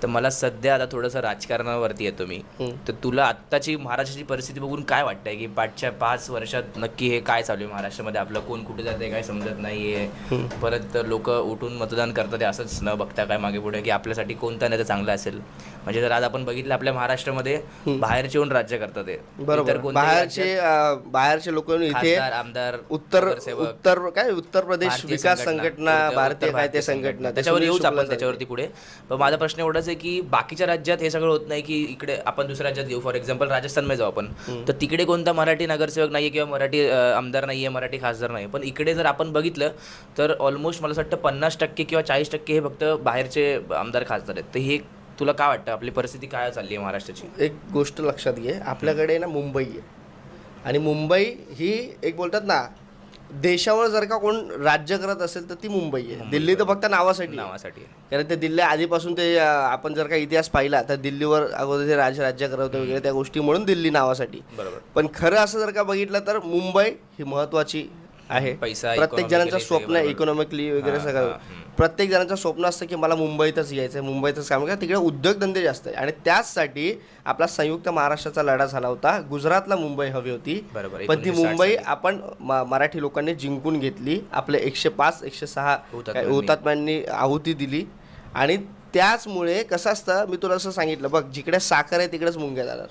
तर मला सध्या आता थोडंसं राजकारणावरती येतो मी. तर तुला आत्ताची महाराष्ट्राची परिस्थिती बघून काय वाटतंय की पाठच्या 5 वर्षात नक्की हे काय चालू आहे महाराष्ट्रामध्ये? आपलं कोण कुठे जाते काय समजत नाही आहे. परत लोक उठून मतदान करतात असंच न बघता काय मागे पुढे की आपल्यासाठी कोणता नेता चांगला असेल. म्हणजे जर आज आपण बघितलं आपल्या महाराष्ट्रामध्ये बाहेरचे येऊन राज्य करतात ते. बरोबर, बाहेरचे लोक इथे आमदार, उत्तर प्रदेश विकास संघटना, भारतीय कायदे संघटना, त्याच्यावर येऊच आपण त्याच्यावरती पुढे. पण माझा प्रश्न एवढाच आहे की बाकीच्या राज्यात हे सगळं होत नाही की इकडे आपण दुसऱ्या राज्यात घेऊ. फॉर एक्झाम्पल राजस्थानमध्ये जाऊ आपण, तर तिकडे कोणता मराठी नगरसेवक नाहीये किंवा मराठी आमदार नाहीये, मराठी खासदार नाही. पण इकडे जर आपण बघितलं तर ऑलमोस्ट मला असं वाटतं 50% किंवा 40% हे फक्त बाहेरचे आमदार खासदार आहेत. तर हे तुला काय वाटतं आपली परिस्थिती काय चालली आहे महाराष्ट्राची? एक गोष्ट लक्षात घे, आपल्याकडे ना मुंबई आहे आणि मुंबई ही एक बोलतात ना देशावर जर का कोण राज्य करत असेल तर ती मुंबई आहे. दिल्ली तर फक्त नावासाठी, कारण ते दिल्ली आधीपासून ते आपण जर का इतिहास पाहिला तर दिल्लीवर अगोदर ते राज्य करत होते वगैरे त्या गोष्टी म्हणून दिल्ली नावासाठी. बरोबर. पण खरं असं जर का बघितलं तर मुंबई ही महत्वाची आहे. पैसा, प्रत्येक जणांचं स्वप्न इकॉनॉमिकली वगैरे सगळं प्रत्येक जणांचं स्वप्न असतं की मला मुंबईतच यायचं आहे, मुंबईतच काम करा. तिकडे उद्योगधंदे जास्त आहे आणि त्याचसाठी आपला संयुक्त महाराष्ट्राचा लढा झाला होता. गुजरातला मुंबई हवी होती, पण ती मुंबई आपण मराठी लोकांनी जिंकून घेतली. आपले 105 106 हुतात्म्यांनी आहुती दिली. आणि त्याचमुळे कसं असतं, मी तुला असं सांगितलं बघ, जिकडे साखर आहे तिकडेच मुंग्या जाणार.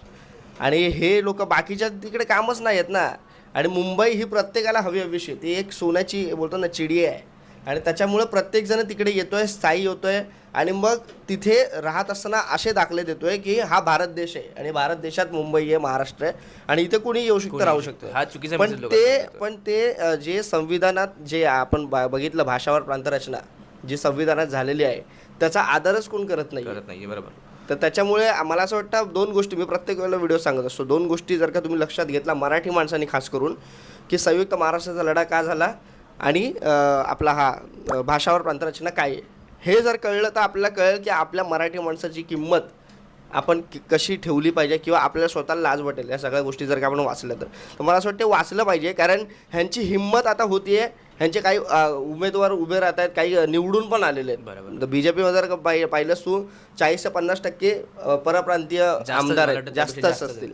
आणि हे लोक बाकीच्या तिकडे कामच नाही आहेत ना. आणि मुंबई ही प्रत्येकाला हवीशी, ती एक सोन्याची बोलतो ना चिडी आहे. आणि त्याच्यामुळं प्रत्येकजण तिकडे येतोय, स्थायी होतोय आणि मग तिथे राहत असताना असे दाखले देतोय की हा भारत देश आहे आणि भारत देशात मुंबई आहे, महाराष्ट्र आहे आणि इथे कोणी येऊ शकतं, राहू शकतं. पण ते जे संविधानात जे आपण बघितलं भाषावर प्रांतरचना जी संविधानात झालेली आहे त्याचा आदरच कोण करत नाही. बरोबर. तर त्याच्यामुळे मला असं वाटतं 2 गोष्टी मी प्रत्येक वेळेला व्हिडिओ सांगत असतो. 2 गोष्टी जर का तुम्ही लक्षात घेतला मराठी माणसांनी खास करून, की संयुक्त महाराष्ट्राचा लढा का झाला आणि आपला हा भाषावर प्रांतरचना काय आहे हे जर कळलं तर आपल्याला कळेल की आपल्या मराठी माणसाची किंमत आपण कशी ठेवली पाहिजे किंवा आपल्याला स्वतःला लाज वाटेल. या सगळ्या गोष्टी जर का आपण वाचल्या तर मला असं वाटतं वाचलं पाहिजे, कारण ह्यांची हिंमत आता होती आहे. ह्यांचे काही उमेदवार उभे राहत आहेत, काही निवडून पण आलेले आहेत. बरोबर. तर बीजेपीमध्ये जर का पाहिलंस तू 40 ते 50% परप्रांतीय आमदार आहेत, जास्त असतील.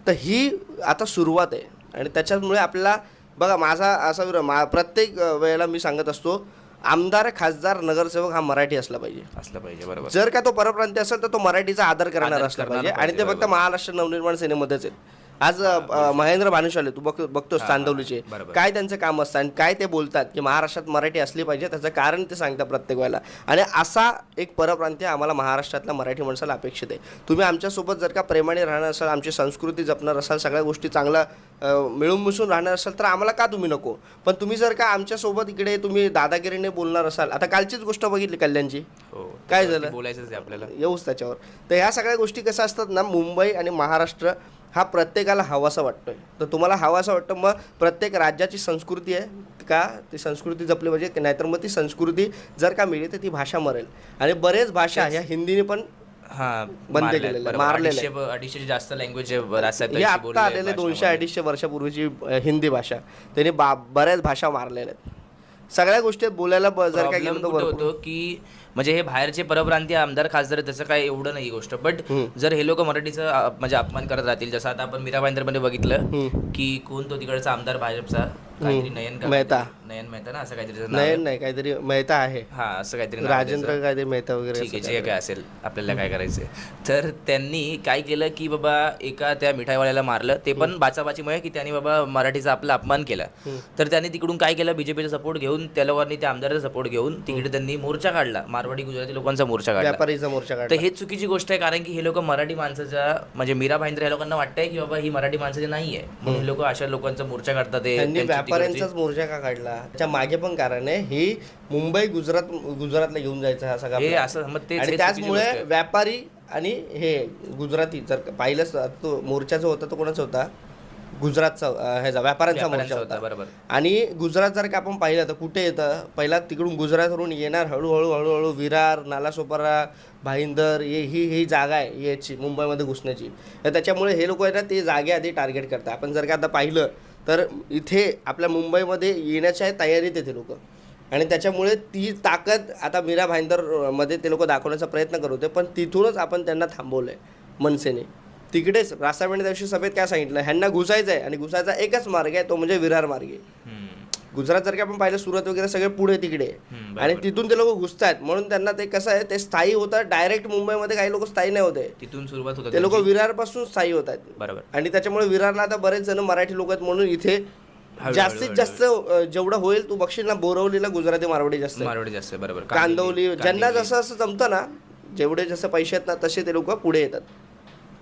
तर ही आता सुरुवात आहे आणि त्याच्यामुळे आपल्याला बघा, माझा असा प्रत्येक वेळेला मी सांगत असतो आमदार, खासदार, नगरसेवक हा मराठी असला पाहिजे. बरोबर. जर का तो परप्रांतीय असेल तर तो मराठीचा आदर करणारा असला पाहिजे. आणि ते फक्त महाराष्ट्र नवनिर्माण सेनेमध्येच आहेत. आज महेंद्र भानुशाली तू बघतोस चांदवलीचे, काय त्यांचं काम असतं आणि काय ते बोलतात की महाराष्ट्रात मराठी असली पाहिजे, त्याचं कारण ते सांगतात प्रत्येक वेळेला. आणि असा एक परप्रांतीय आम्हाला महाराष्ट्रातल्या मराठी माणसाला अपेक्षित आहे. तुम्ही आमच्यासोबत जर का प्रेमाने राहणार असाल, आमची संस्कृती जपणार असाल, सगळ्या गोष्टी चांगल्या मिळून मिसळून राहणार असाल तर आम्हाला का तुम्ही नको. पण तुम्ही जर का आमच्यासोबत इकडे तुम्ही दादागिरीने बोलणार असाल, आता कालचीच गोष्ट बघितली कल्याणची, काय झालं बोलायचं आपल्याला, येऊच त्याच्यावर. तर ह्या सगळ्या गोष्टी कशा असतात ना, मुंबई आणि महाराष्ट्र हा प्रत्येकाला हवासा वाटतोय. तर तुम्हाला हवासा वाटतं, मग प्रत्येक राज्याची संस्कृती आहे का, ती संस्कृती जपली पाहिजे. नाहीतर मग ती संस्कृती जर का मिळली तर ती भाषा मरेल. आणि बरेच भाषा ह्या हिंदीने पण बंद केलेल्या, मारलेल्या. 250 जास्त लँग्वेज हे आत्ता आलेले 200-250 वर्षापूर्वीची हिंदी भाषा, त्यांनी बऱ्याच भाषा मारलेल्या आहेत. सगळ्या गोष्टी बोलायला जर काय गेलं तर होतो की म्हणजे हे बाहेरचे परप्रांतीय आमदार खासदार त्याचं काय एवढं नाही गोष्ट. बट जर हे लोक मराठीचा म्हणजे अपमान करत राहतील, जसं आता आपण मीरा भाईंदरमध्ये बघितलं की कोण तो तिकडचा आमदार भाजपचा, काहीतरी नयन मेहता ना, असं काहीतरी नयन नाही काहीतरी मेहता आहे, हा असं काहीतरी राजेंद्र काहीतरी मेहता वगैरे, ठीक आहे, जे काय असेल आपल्याला काय करायचंय. तर त्यांनी काय केलं की बाबा एका त्या मिठाईवाल्याला मारलं, ते पण बाचाबाचीमुळे की त्यांनी बाबा मराठीचा आपला अपमान केला. तर त्यांनी तिकडून काय केलं, बीजेपीचा सपोर्ट घेऊन, त्या लोकांनी त्या आमदाराचा सपोर्ट घेऊन तिकडे त्यांनी मोर्चा काढला, मारवाडी गुजराती लोकांचा मोर्चा काढला, व्यापारीचा मोर्चा काढला. तर हे चुकीची गोष्ट आहे, कारण की हे लोक मराठी माणसाच्या म्हणजे मीरा भाईंदर या लोकांना वाटतंय की बाबा ही मराठी माणसाची नाहीये, म्हणून हे लोक अशा लोकांचा मोर्चा काढतात. त्यांनी व्यापाऱ्यांचाच मोर्चा का काढला, त्याच्या मागे पण कारण आहे, ही मुंबई गुजरातला घेऊन जायचं हा सगळा असं. आणि त्याचमुळे व्यापारी आणि हे गुजराती जर पाहिलंच, तो मोर्चा जो होता तो कोणाचा होता, गुजरातचा ह्याचा व्यापाऱ्यांचा मोर्चा होता. बरोबर. आणि गुजरात जर का आपण पाहिलं तर कुठे येतं, पहिला तिकडून गुजरातवरून येणार हळूहळू विरार, नालासोपारा, भाईंदर, ही जागा आहे याची मुंबईमध्ये घुसण्याची. तर त्याच्यामुळे हे लोक आहे ना ते जागे आधी टार्गेट करतात. आपण जर का आता पाहिलं तर इथे आपल्या मुंबईमध्ये येण्याच्या तयारीत येते लोक, आणि त्याच्यामुळे ती ताकद आता मीरा भाईंदर मध्ये ते लोक दाखवण्याचा प्रयत्न करत होते, पण तिथूनच आपण त्यांना थांबवलंय मनसेने. तिकडेच रासायनिक दिवशी सभेत काय सांगितलं, ह्यांना घुसायचं आहे आणि घुसायचा एकच मार्ग आहे, तो म्हणजे विरार मार्गे. गुजरात जर का आपण पाहिलं, सुरत वगैरे सगळे पुढे तिकडे आणि तिथून ते लोक घुसतायत. म्हणून त्यांना ते कसं आहे, ते स्थायी होतात. डायरेक्ट मुंबईमध्ये काही लोक स्थायी नाही होते, तिथून सुरुवात होते ते लोक विरार पासून स्थायी होत आहेत. बरोबर. आणि त्याच्यामुळे विरारला आता बरेच जण मराठी लोक आहेत, म्हणून इथे जास्तीत जास्त जेवढं होईल तू बघशील ना, बोरवलीला गुजराती मारवाडी जास्त आहे. बरोबर. कांदवली, ज्यांना जसं असं जमतं ना, जेवढे जसं पैसे आहेत ना, तसे ते लोक पुढे येतात.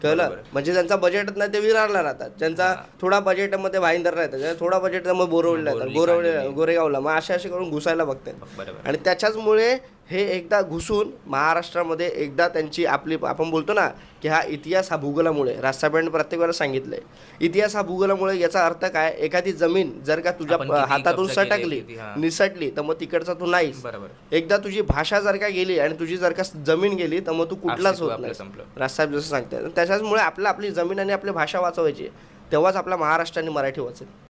कळलं? म्हणजे ज्यांचा बजेट नाही ते विरारला राहतात, ज्यांचा थोडा बजेटमध्ये भाईंदर राहतात, थोडा बजेटमध्ये बोरवलीला राहतात, गोरेगावला. मग असे करून घुसायला बघतात. आणि त्याच्याचमुळे हे एकदा घुसून महाराष्ट्रामध्ये एकदा त्यांची आपली, आपण बोलतो ना की हा इतिहास हा भूगोलामुळे, राजसाहेबांनी प्रत्येक वेळेला सांगितलंय, इतिहास हा भूगोलामुळे. याचा अर्थ काय, एखादी जमीन जर का तुझ्या हातातून सटकली, निसटली, तर मग तिकडचा तू नाहीस. एकदा तुझी भाषा जर का गेली आणि तुझी जर का जमीन गेली, तर मग तू कुठलाच होत नाही. राजसाहेब जसं सांगतात, त्याच्याचमुळे आपली जमीन आणि आपली भाषा वाचवायची, तेव्हाच आपल्या महाराष्ट्राने मराठी वाचेल.